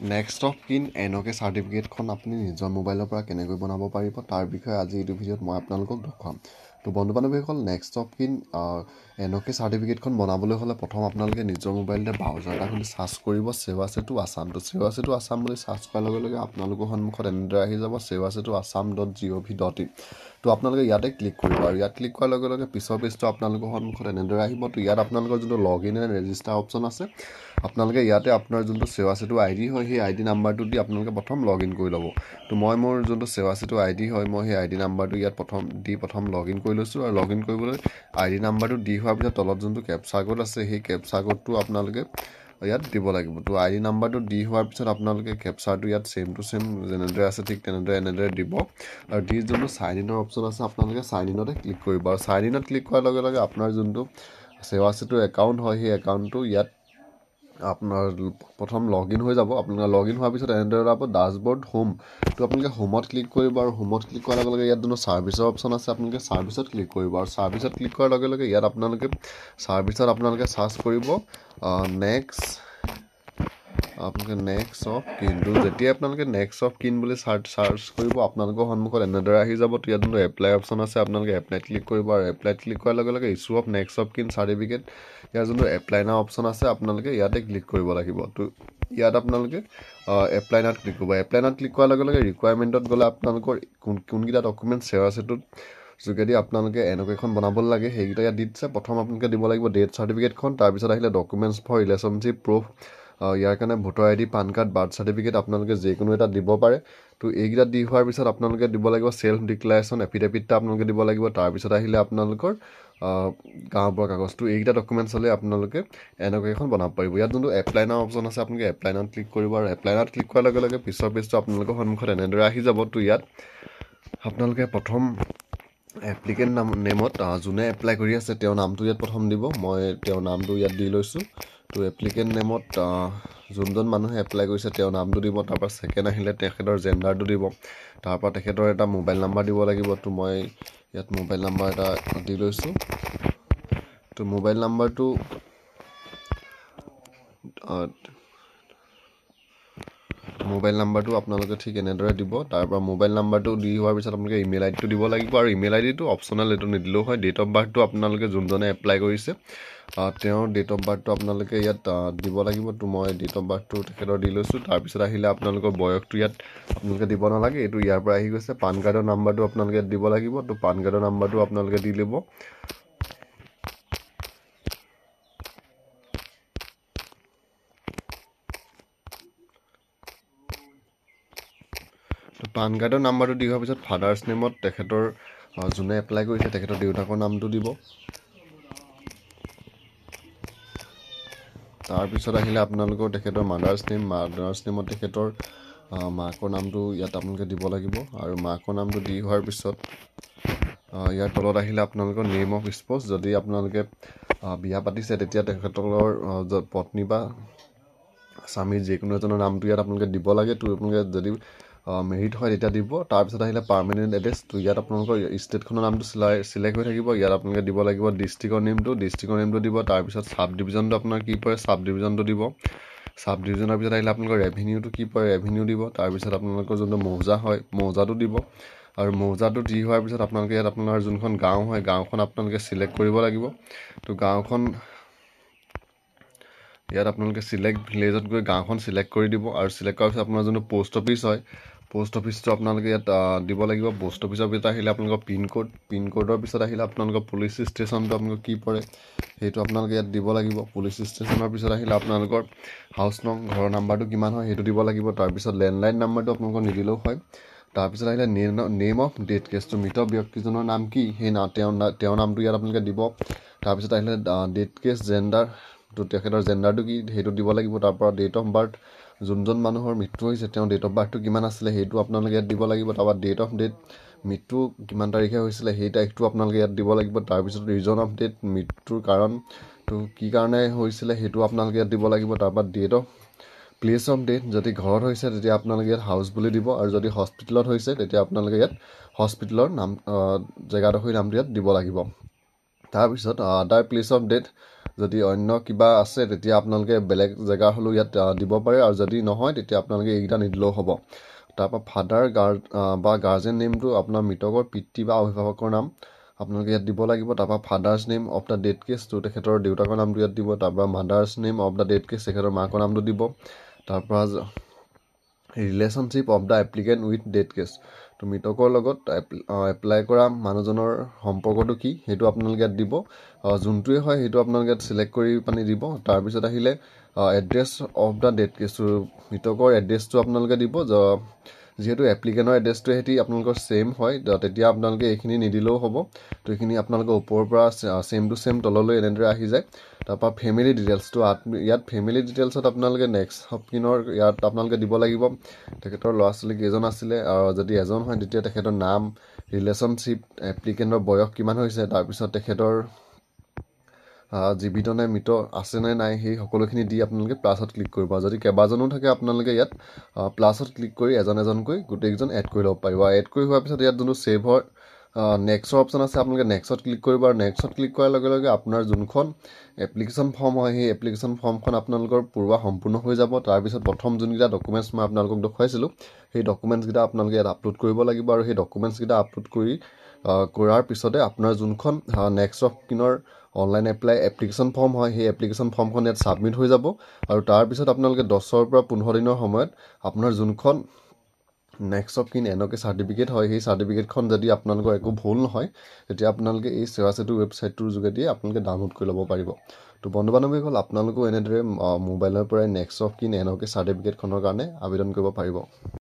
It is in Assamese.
নেক্সট অফ কিন এনঅ'কে চাৰ্টিফিকেটখন আপুনি নিজৰ মোবাইলৰ পৰা কেনেকৈ বনাব পাৰিব তাৰ বিষয়ে আজি এইটো ভিডিঅ'ত মই আপোনালোকক দেখুৱাম। তো বন্ধু বান্ধৱীসকল, নেক্সট অফ কিন এনঅ'কে চাৰ্টিফিকেটখন বনাবলৈ হ'লে প্ৰথম আপোনালোকে নিজৰ মোবাইলতে ব্ৰাউজাৰ এটা খুলি চাৰ্চ কৰিব সেৱাসে টু আছাম। তো সেৱাসে টু আছাম বুলি চাৰ্চ কৰাৰ লগে লগে আপোনালোকৰ সন্মুখত এনেদৰে আহি যাব sewase2assam.gov.in। তো আপোনালোকে ইয়াতে ক্লিক কৰিব আৰু ইয়াত ক্লিক কৰাৰ লগে লগে পিছৰ পেজটো আপোনালোকৰ সন্মুখত এনেদৰে আহিব। তো ইয়াত আপোনালোকৰ যোনটো লগ ইন এণ্ড ৰেজিষ্টাৰ অপশ্যন আছে, আপোনালোকে ইয়াতে আপোনাৰ যোনটো সেৱাসে টু আইডি হয় সেই আইডি নাম্বাৰটো দি আপোনালোকে প্ৰথম লগ ইন কৰি ল'ব। তো মই মোৰ যোনটো সেৱাসে টু আইডি হয় মই সেই আইডি নাম্বাৰটো ইয়াত প্ৰথম লগ ইন কৰি লৈছোঁ। আৰু লগ ইন কৰিবলৈ আইডি নাম্বাৰটো দি হোৱাৰ পিছত তলত যোনটো কেপচা কোড আছে সেই কেপচা কোডটো আপোনালোকে ইয়াত দিব লাগিব। তো আইডি নাম্বাৰটো দি হোৱাৰ পিছত আপোনালোকে কেপচাৰটো ইয়াত ছেম টু ছেম যেনেদৰে আছে ঠিক এনেদৰে দিব। আৰু দি যোনটো চাইন ইনৰ অপশ্যন আছে আপোনালোকে চাইন ইনতে ক্লিক কৰিব। আৰু চাইন ইনত ক্লিক কৰাৰ লগে লগে আপোনাৰ যোনটো সেৱাসে টু একাউণ্ট হয় সেই একাউণ্টটো ইয়াত আপোনাৰ প্ৰথম লগ ইন হৈ যাব। আপোনালোকে লগ ইন হোৱাৰ পিছত এনেদৰে ওলাব ডাছবৰ্ড হোম। তো আপোনালোকে হোমত ক্লিক কৰিব আৰু হোমত ক্লিক কৰাৰ লগে লগে ইয়াত যোনটো ছাৰ্ভিচৰ অপশ্যন আছে আপোনালোকে ছাৰ্ভিচত ক্লিক কৰিব। আৰু ছাৰ্ভিচত ক্লিক কৰাৰ লগে লগে ইয়াত আপোনালোকে চাৰ্চ কৰিব নেক্সট অফ কিন। তো যেতিয়া আপোনালোকে নেক্সট অফ কিন বুলি চাৰ্চ কৰিব আপোনালোকৰ সন্মুখত এনেদৰে আহি যাব। তো ইয়াত যোনটো এপ্লাই অপশ্যন আছে আপোনালোকে এপ্লাইত ক্লিক কৰিব। আৰু এপ্লাইত ক্লিক কৰাৰ লগে লগে ইছ্যু অফ নেক্সট অফ কিন চাৰ্টিফিকেট ইয়াৰ যোনটো এপ্লাই নাও অপশ্যন আছে আপোনালোকে ইয়াতে ক্লিক কৰিব লাগিব। তো ইয়াত আপোনালোকে এপ্লাই নাওত ক্লিক কৰিব। এপ্লাই নাওত ক্লিক কৰাৰ লগে লগে ৰিকুৱাৰমেণ্টত গ'লে আপোনালোকৰ কোনকেইটা ডকুমেণ্ট সেৱাসেটুৰ যোগেদি আপোনালোকে এনঅ'কেখন বনাব লাগে সেইকেইটা ইয়াত দি দিছে। প্ৰথম আপোনালোকে দিব লাগিব ডেথ চাৰ্টিফিকেটখন, তাৰপিছত আহিলে ডকুমেণ্টছ ফৰ ৰিলেশ্যনশ্বিপ প্ৰুফ, ইয়াৰ কাৰণে voter ID, PAN card, birth certificate আপোনালোকে যিকোনো এটা দিব পাৰে। তো এইকেইটা দি হোৱাৰ পিছত আপোনালোকে দিব লাগিব ছেল্ফ ডিক্লাৰেশ্যন এফিডেভিটটা আপোনালোকে দিব লাগিব। তাৰপিছত আহিলে আপোনালোকৰ গাঁওবুঢ়াৰ কাগজ। তো এইকেইটা ডকুমেণ্টছ হ'লে আপোনালোকে এনঅ'কেখন বনাব পাৰিব। ইয়াত যোনটো এপ্লাই নাও অপশ্যন আছে আপোনালোকে এপ্লাই নাওত ক্লিক কৰিব। আৰু এপ্লাই নাওত ক্লিক কৰাৰ লগে লগে পিছৰ পেজটো আপোনালোকৰ সন্মুখত এনেদৰে আহি যাব। তো ইয়াত আপোনালোকে প্ৰথম এপ্লিকেণ্ট নেমত যোনে এপ্লাই কৰি আছে তেওঁৰ নামটো ইয়াত প্ৰথম দিব। মই তেওঁৰ নামটো ইয়াত দি লৈছোঁ। তো এপ্লিকেণ্ট নেমত যোনজন মানুহে এপ্লাই কৰিছে তেওঁৰ নামটো দিব। তাৰপৰা ছেকেণ্ড আহিলে তেখেতৰ জেণ্ডাৰটো দিব। তাৰপৰা তেখেতৰ এটা মোবাইল নাম্বাৰ দিব লাগিব। তো মই ইয়াত মোবাইল নাম্বাৰ এটা দি লৈছোঁ। তো মোবাইল নাম্বাৰটো আপোনালোকে ঠিক এনেদৰে দিব। তাৰপৰা মোবাইল নাম্বাৰটো দি হোৱাৰ পিছত আপোনালোকে ইমেইল আইডিটো দিব লাগিব। আৰু ইমেইল আইডিটো অপশ্যনেল, এইটো নিদিলেও হয়। ডেট অফ বাৰ্থটো আপোনালোকে যোনজনে এপ্লাই কৰিছে তেওঁৰ ডেট অফ বাৰ্থটো আপোনালোকে ইয়াত দিব লাগিব। তো মই ডেট অফ বাৰ্থটো তেখেতৰ দি লৈছোঁ। তাৰপিছত আহিলে আপোনালোকৰ বয়সটো ইয়াত আপোনালোকে দিব নালাগে, এইটো ইয়াৰ পৰা আহি গৈছে। পান কাৰ্ডৰ নাম্বাৰটো আপোনালোকে দিব লাগিব। তো পান কাৰ্ডৰ নাম্বাৰটো আপোনালোকে দি ল'ব। তো পান কাৰ্ডৰ নাম্বাৰটো দি হোৱাৰ পিছত ফাদাৰ্ছ নেমত তেখেতৰ যোনে এপ্লাই কৰিছে তেখেতৰ দেউতাকৰ নামটো দিব। তাৰপিছত আহিলে আপোনালোকৰ তেখেতৰ মাদাৰ্ছ নেমত তেখেতৰ মাকৰ নামটো ইয়াত আপোনালোকে দিব লাগিব। আৰু মাকৰ নামটো দি হোৱাৰ পিছত ইয়াৰ তলত আহিলে আপোনালোকৰ নেম অফ স্প'জ। যদি আপোনালোকে বিয়া পাতিছে তেতিয়া তেখেতসকলৰ পত্নী বা স্বামী যিকোনো এজনৰ নামটো ইয়াত আপোনালোকে দিব লাগে। তো আপোনালোকে যদি মেৰিড হয় তেতিয়া দিব। তাৰপিছত আহিলে পাৰ্মানেণ্ট এড্ৰেছ। তো ইয়াত আপোনালোকৰ ষ্টেটখনৰ নামটো চিলেক্ট হৈ থাকিব। ইয়াত আপোনালোকে দিব লাগিব ডিষ্ট্ৰিক্টৰ নেমটো দিব। তাৰপিছত ছাব ডিভিজনটো আপোনাৰ কি পৰে ছাব ডিভিজনটো দিব। ছাব ডিভিজনৰ পিছত আহিলে আপোনালোকৰ ৰেভিনিউটো কি পৰে ৰেভিনিউ দিব। তাৰপিছত আপোনালোকৰ যোনটো মৌজা হয় মৌজাটো দিব। আৰু মৌজাটো দি হোৱাৰ পিছত আপোনালোকে ইয়াত আপোনাৰ যোনখন গাঁও হয় গাঁওখন আপোনালোকে চিলেক্ট কৰিব লাগিব। তো গাঁওখন ইয়াত আপোনালোকে চিলেক্ট ভিলেজত গৈ গাঁওখন চিলেক্ট কৰি দিব। আৰু চিলেক্ট কৰাৰ পিছত আপোনাৰ যোনটো পোষ্ট অফিচ হয় পোষ্ট অফিচটো আপোনালোকে ইয়াত দিব লাগিব। পোষ্ট অফিচৰ পিছত আহিলে আপোনালোকৰ পিনক'ডৰ পিছত আহিলে আপোনালোকৰ পুলিচ ষ্টেচনটো আপোনালোকৰ কি পৰে সেইটো আপোনালোকে ইয়াত দিব লাগিব। পুলিচ ষ্টেচনৰ পিছত আহিলে আপোনালোকৰ হাউচ নং ঘৰৰ নাম্বাৰটো কিমান হয় সেইটো দিব লাগিব। তাৰপিছত লেণ্ডলাইন নাম্বাৰটো আপোনালোকৰ নিদিলেও হয়। তাৰপিছত আহিলে নেম অফ ডেথ কেছটো মৃত ব্যক্তিজনৰ নাম কি সেই তেওঁৰ নামটো ইয়াত আপোনালোকে দিব। তাৰপিছত আহিলে ডেথ কেছ জেণ্ডাৰ, তো তেখেতৰ জেণ্ডাৰটো কি সেইটো দিব লাগিব। তাৰপৰা ডেট অফ বাৰ্থ যোনজন মানুহৰ মৃত্যু হৈছে তেওঁৰ ডেট অফ বাৰ্থটো কিমান আছিলে সেইটো আপোনালোকে ইয়াত দিব লাগিব। তাৰপৰা ডেট অফ ডেথ মৃত্যু কিমান তাৰিখে হৈছিলে সেই তাৰিখটো আপোনালোকে ইয়াত দিব লাগিব। তাৰপিছত ৰিজন অফ ডেথ মৃত্যুৰ কাৰণটো কি কাৰণে হৈছিলে সেইটো আপোনালোকে ইয়াত দিব লাগিব। তাৰপৰা date of place of death যদি ঘৰত হৈছে তেতিয়া আপোনালোকে ইয়াত হাউচ বুলি দিব। আৰু যদি হস্পিটেলত হৈছে তেতিয়া আপোনালোকে ইয়াত হস্পিটেলৰ নাম জেগাডোখৰীৰ নামটো ইয়াত দিব লাগিব। তাৰপিছত আদাৰ প্লেচ অফ ডেথ যদি অন্য কিবা আছে তেতিয়া আপোনালোকে বেলেগ জেগাৰ হ'লেও ইয়াত দিব পাৰে, আৰু যদি নহয় তেতিয়া আপোনালোকে এইকেইটা নিদিলেও হ'ব। তাৰপৰা ফাদাৰ বা গাৰ্জেন নেমটো আপোনাৰ মৃতকৰ পিতৃ বা অভিভাৱকৰ নাম আপোনালোকে ইয়াত দিব লাগিব। তাৰপৰা ফাদাৰ্ছ নেম অফ দ্য ডেড কেছটো তেখেতৰ দেউতাকৰ নামটো ইয়াত দিব। তাৰপৰা মাদাৰ্ছ নেম অফ দ্য ডেড কেছ তেখেতৰ মাকৰ নামটো দিব। তাৰপৰা relationship of the applicant with ডেড কেছ, তো মৃতকৰ লগত এপ্লাই কৰা মানুহজনৰ সম্পৰ্কটো কি সেইটো আপোনালোকে ইয়াত দিব। যোনটোৱে হয় সেইটো আপোনালোকে ইয়াত চিলেক্ট কৰি পানি দিব। তাৰপিছত আহিলে এড্ৰেছ অফ দ্য ডেড কেছটো, মৃতকৰ এড্ৰেছটো আপোনালোকে দিব। যিহেতু এপ্লিকেণ্টৰ এড্ৰেছটো সেহেঁতি আপোনালোকৰ ছেইম হয়, তেতিয়া আপোনালোকে এইখিনি নিদিলেও হ'ব। তো এইখিনি আপোনালোকে ওপৰৰ পৰা ছেইম টু ছেইম তললৈ এনেদৰে আহি যায়। তাৰপৰা ফেমিলি ডিটেইলছটো ইয়াত ফেমিলি ডিটেইলছত আপোনালোকে নেক্সট অফ কিনৰ ইয়াত আপোনালোকে দিব লাগিব তেখেতৰ ল'ৰা ছোৱালী কেইজন আছিলে, আৰু যদি এজন হয় তেতিয়া তেখেতৰ নাম, ৰিলেশ্যনশ্বিপ, এপ্লিকেণ্টৰ বয়স কিমান হৈছে, তাৰপিছত তেখেতৰ জীৱিত নে মৃত আছে নে নাই সেই সকলোখিনি দি আপোনালোকে প্লাছত ক্লিক কৰিব। যদি কেইবাজনো থাকে আপোনালোকে ইয়াত প্লাছত ক্লিক কৰি এজন এজনকৈ গোটেইকেইজন এড কৰি ল'ব পাৰিব। এড কৰি হোৱাৰ পিছত ইয়াত যোনটো ছেভ হয় নেক্সটৰ অপশ্যন আছে, আপোনালোকে নেক্সটত ক্লিক কৰিব। আৰু নেক্সটত ক্লিক কৰাৰ লগে লগে আপোনাৰ যোনখন এপ্লিকেশ্যন ফৰ্ম হয় সেই এপ্লিকেশ্যন ফৰ্মখন আপোনালোকৰ পূৰোৱা সম্পূৰ্ণ হৈ যাব। তাৰপিছত প্ৰথম যোনকেইটা ডকুমেণ্টছ মই আপোনালোকক দেখুৱাইছিলোঁ সেই ডকুমেণ্টছকেইটা আপোনালোকে ইয়াত আপলোড কৰিব লাগিব। আৰু সেই ডকুমেণ্টছকেইটা আপলোড কৰাৰ পিছতে আপোনাৰ যোনখন নেক্সট অফ কিনৰ অনলাইন এপ্লিকেশ্যন ফৰ্ম হয় সেই এপ্লিকেশ্যন ফৰ্মখন ইয়াত ছাবমিট হৈ যাব। আৰু তাৰপিছত আপোনালোকে 10ৰ পৰা 15 দিনৰ সময়ত আপোনাৰ যোনখন নেক্সট অফ কিন এনঅ'কে চাৰ্টিফিকেট হয় সেই চাৰ্টিফিকেটখন যদি আপোনালোকৰ একো ভুল নহয় তেতিয়া আপোনালোকে এই সেৱা সেতু ৱেবছাইটটোৰ যোগেদি আপোনালোকে ডাউনলোড কৰি ল'ব পাৰিব। তো বন্ধু বান্ধৱীসকল, আপোনালোকেও এনেদৰে মোবাইলৰ পৰাই নেক্সট অফ কিন এনঅ'কে চাৰ্টিফিকেটখনৰ কাৰণে আবেদন কৰিব পাৰিব।